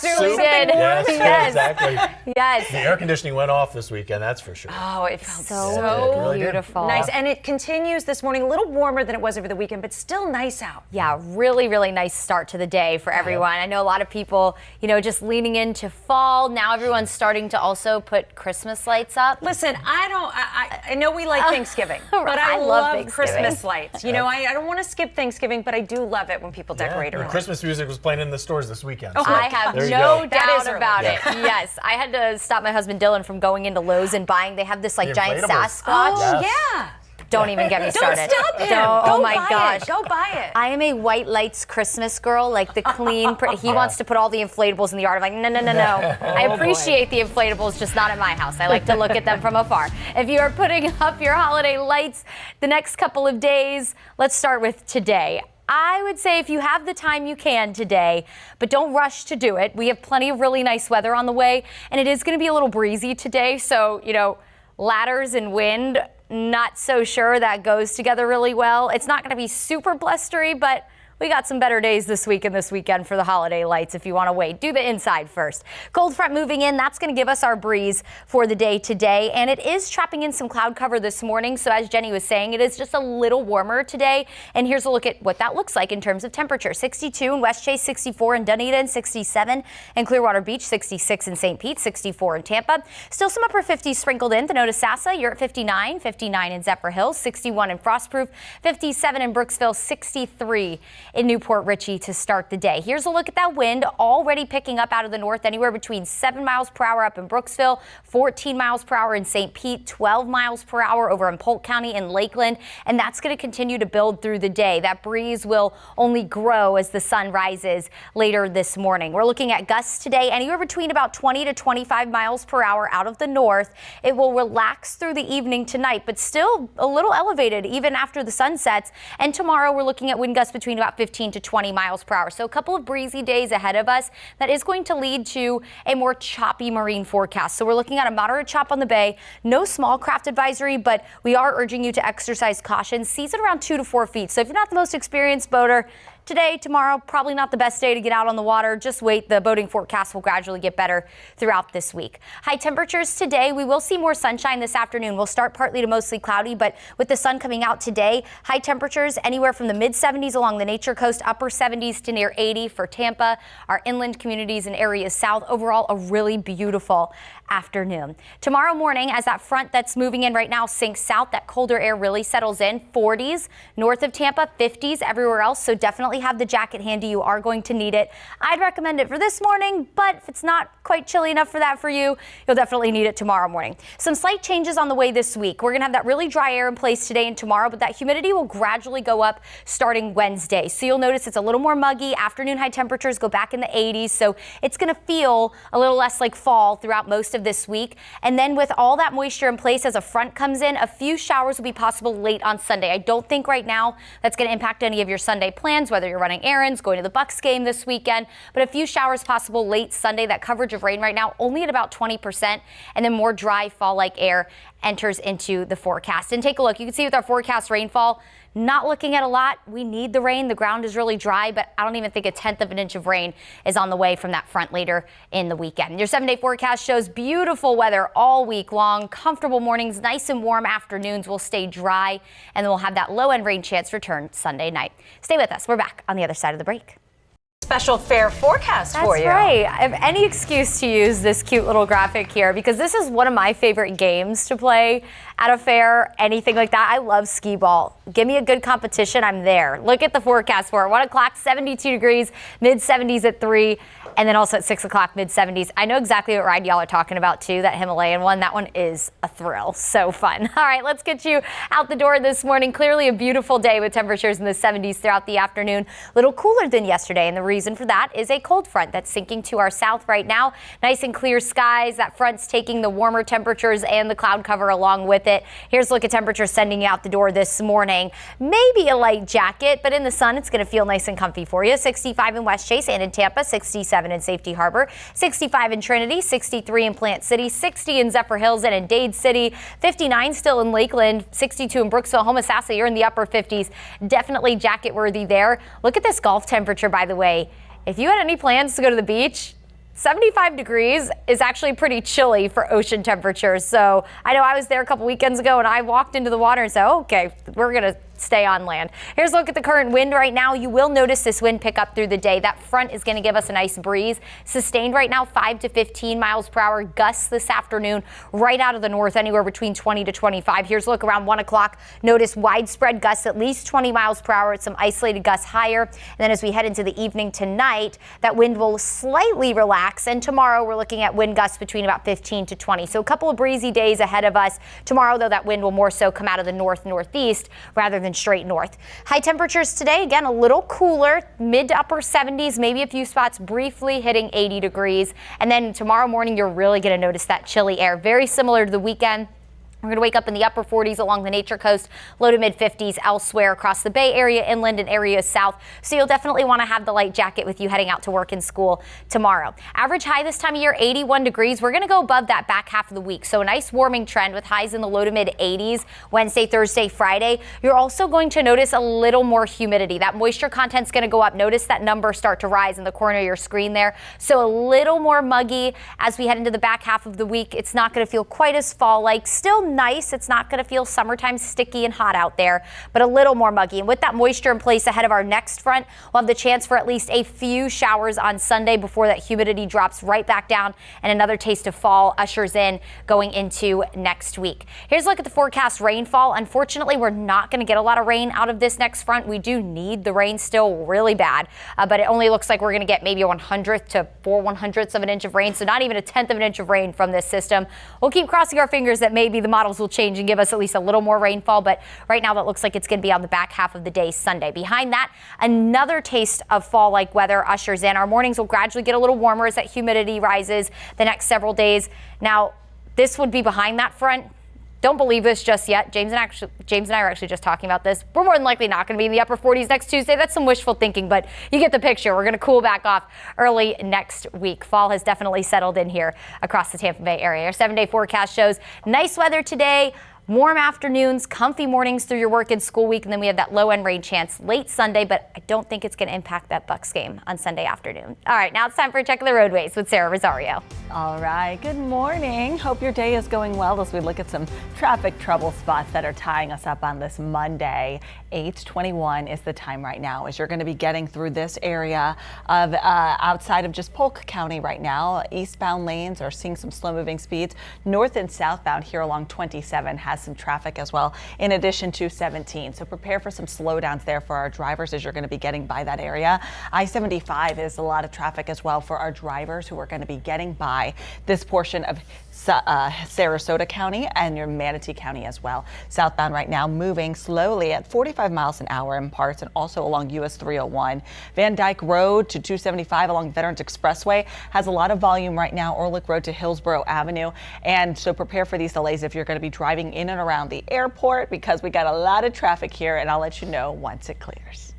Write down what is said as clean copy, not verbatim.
actually did. Yes, exactly. Yes. The air conditioning went off this weekend, that's for sure. Oh, it felt so beautiful. Nice, and it continues this morning, a little warmer than it was over the weekend, but still nice out. Yeah, really, really nice start to the day for everyone. I know a lot of people, just leaning into fall. Now everyone's starting to also put Christmas lights up. Listen, I know we like Thanksgiving, but I love Christmas lights. I don't want to skip Thanksgiving, but I do love it when people decorate early. Christmas music was playing in the stores this weekend. Oh, so I have no doubt about it. Yes, I had to stop my husband Dylan from going into Lowe's and buying. They have this giant Sasquatch. Oh, yeah. Don't even get me started. Don't stop him. Oh my gosh. Go buy it. I am a white lights Christmas girl, like the clean. He wants to put all the inflatables in the yard. I'm like, no. I appreciate the inflatables, just not at my house. I like to look at them from afar. If you are putting up your holiday lights the next couple of days, let's start with today. I would say if you have the time, you can today, but don't rush to do it. We have plenty of really nice weather on the way, and it is going to be a little breezy today. So, ladders and wind, not so sure that goes together really well. It's not going to be super blustery, but we got some better days this week and this weekend for the holiday lights if you want to wait. Do the inside first. Cold front moving in. That's going to give us our breeze for the day today. And it is trapping in some cloud cover this morning. So as Jenny was saying, it is just a little warmer today. And here's a look at what that looks like in terms of temperature. 62 in West Chase, 64 in Dunedin, 67 in Clearwater Beach, 66 in St. Pete, 64 in Tampa. Still some upper 50s sprinkled in. Sassa, you're at 59, 59 in Zephyr Hills, 61 in Frostproof, 57 in Brooksville, 63 in Newport Richey to start the day. Here's a look at that wind already picking up out of the north, anywhere between 7 miles per hour up in Brooksville, 14 miles per hour in St. Pete, 12 miles per hour over in Polk County and Lakeland, and that's going to continue to build through the day. That breeze will only grow as the sun rises later this morning. We're looking at gusts today anywhere between about 20 to 25 miles per hour out of the north. It will relax through the evening tonight, but still a little elevated even after the sun sets. And tomorrow we're looking at wind gusts between about 15 to 20 miles per hour. So a couple of breezy days ahead of us. That is going to lead to a more choppy marine forecast. So we're looking at a moderate chop on the bay. No small craft advisory, but we are urging you to exercise caution. Seas at around 2 to 4 feet. So if you're not the most experienced boater, today, tomorrow, probably not the best day to get out on the water. Just wait. The boating forecast will gradually get better throughout this week. High temperatures today. We will see more sunshine this afternoon. We'll start partly to mostly cloudy, but with the sun coming out today, high temperatures anywhere from the mid 70s along the Nature Coast, upper 70s to near 80 for Tampa, our inland communities and areas south. Overall, a really beautiful afternoon. Tomorrow morning, as that front that's moving in right now sinks south, that colder air really settles in. 40s north of Tampa, 50s everywhere else. So definitely have the jacket handy. You are going to need it. I'd recommend it for this morning, but if it's not quite chilly enough for that for you, you'll definitely need it tomorrow morning. Some slight changes on the way this week. We're going to have that really dry air in place today and tomorrow, but that humidity will gradually go up starting Wednesday. So you'll notice it's a little more muggy. Afternoon high temperatures go back in the 80s. So it's going to feel a little less like fall throughout most of this week. And then with all that moisture in place as a front comes in, a few showers will be possible late on Sunday. I don't think right now that's going to impact any of your Sunday plans, whether you're running errands, going to the Bucks game this weekend, but a few showers possible late Sunday. That coverage of rain right now only at about 20%, and then more dry fall-like air enters into the forecast. And take a look. You can see with our forecast rainfall, not looking at a lot. We need the rain. The ground is really dry, but I don't even think 1/10 of an inch of rain is on the way from that front later in the weekend. Your 7-day forecast shows beautiful weather all week long. Comfortable mornings, nice and warm afternoons will stay dry, and then we'll have that low-end rain chance return Sunday night. Stay with us. We're back on the other side of the break. Special fair forecast for you. That's right. I have any excuse to use this cute little graphic here because this is one of my favorite games to play at a fair, anything like that. I love skee ball. Give me a good competition, I'm there. Look at the forecast for it. 1 o'clock, 72 degrees, mid 70s at 3, and then also at 6 o'clock, mid 70s. I know exactly what ride y'all are talking about too, that Himalayan one. That one is a thrill. So fun. All right, let's get you out the door this morning. Clearly a beautiful day with temperatures in the 70s throughout the afternoon. A little cooler than yesterday, and the reason for that is a cold front that's sinking to our south right now. Nice and clear skies. That front's taking the warmer temperatures and the cloud cover along with it. Here's a look at temperatures sending you out the door this morning. Maybe a light jacket, but in the sun, it's going to feel nice and comfy for you. 65 in West Chase and in Tampa, 67 in Safety Harbor, 65 in Trinity, 63 in Plant City, 60 in Zephyr Hills and in Dade City, 59 still in Lakeland, 62 in Brooksville, Homosassa. You're in the upper 50s. Definitely jacket worthy there. Look at this golf temperature, by the way. If you had any plans to go to the beach, 75 degrees is actually pretty chilly for ocean temperatures. So I know I was there a couple weekends ago and I walked into the water and said, okay, we're going to stay on land. Here's a look at the current wind right now. You will notice this wind pick up through the day. That front is going to give us a nice breeze. Sustained right now 5 to 15 miles per hour. Gusts this afternoon right out of the north, anywhere between 20 to 25. Here's a look around 1 o'clock. Notice widespread gusts at least 20 miles per hour. Some isolated gusts higher. And then as we head into the evening tonight, that wind will slightly relax. And tomorrow we're looking at wind gusts between about 15 to 20. So a couple of breezy days ahead of us. Tomorrow, though, that wind will more so come out of the north-northeast rather than straight north. High temperatures today, again, a little cooler, mid to upper 70s, maybe a few spots briefly hitting 80 degrees. And then tomorrow morning, you're really going to notice that chilly air, very similar to the weekend. We're going to wake up in the upper 40s along the Nature Coast, low to mid 50s elsewhere across the Bay Area, inland and areas south. So you'll definitely want to have the light jacket with you heading out to work and school tomorrow. Average high this time of year, 81 degrees. We're going to go above that back half of the week. So a nice warming trend with highs in the low to mid 80s Wednesday, Thursday, Friday. You're also going to notice a little more humidity. That moisture content's going to go up. Notice that number start to rise in the corner of your screen there. So a little more muggy as we head into the back half of the week. It's not going to feel quite as fall-like. Still nice. It's not going to feel summertime sticky and hot out there, but a little more muggy. And with that moisture in place ahead of our next front, we'll have the chance for at least a few showers on Sunday before that humidity drops right back down and another taste of fall ushers in going into next week. Here's a look at the forecast rainfall. Unfortunately, we're not going to get a lot of rain out of this next front. We do need the rain still really bad, but it only looks like we're going to get maybe a 100th to 4/100ths of an inch of rain. So not even a 10th of an inch of rain from this system. We'll keep crossing our fingers that maybe the models will change and give us at least a little more rainfall, but right now that looks like it's going to be on the back half of the day Sunday. Behind that, another taste of fall-like weather ushers in. Our mornings will gradually get a little warmer as that humidity rises the next several days. Now, this would be behind that front. Don't believe this just yet. James and I are actually just talking about this. We're more than likely not going to be in the upper 40s next Tuesday. That's some wishful thinking, but you get the picture. We're going to cool back off early next week. Fall has definitely settled in here across the Tampa Bay area. Our 7-day forecast shows nice weather today. Warm afternoons, comfy mornings through your work and school week, and then we have that low-end rain chance late Sunday, but I don't think it's going to impact that Bucks game on Sunday afternoon. All right, now it's time for a check of the roadways with Sarah Rosario. All right, good morning. Hope your day is going well as we look at some traffic trouble spots that are tying us up on this Monday. 8:21 is the time right now as you're going to be getting through this area of outside of just Polk County right now. Eastbound lanes are seeing some slow-moving speeds. North and southbound here along 27 has some traffic as well, in addition to 17. So prepare for some slowdowns there for our drivers as you're going to be getting by that area. I-75 is a lot of traffic as well for our drivers who are going to be getting by this portion of Sarasota County and your Manatee County as well. Southbound right now moving slowly at 45 miles an hour in parts, and also along US 301. Van Dyke Road to 275 along Veterans Expressway has a lot of volume right now. Orlick Road to Hillsborough Avenue. And so prepare for these delays if you're going to be driving in and around the airport, because we got a lot of traffic here, and I'll let you know once it clears.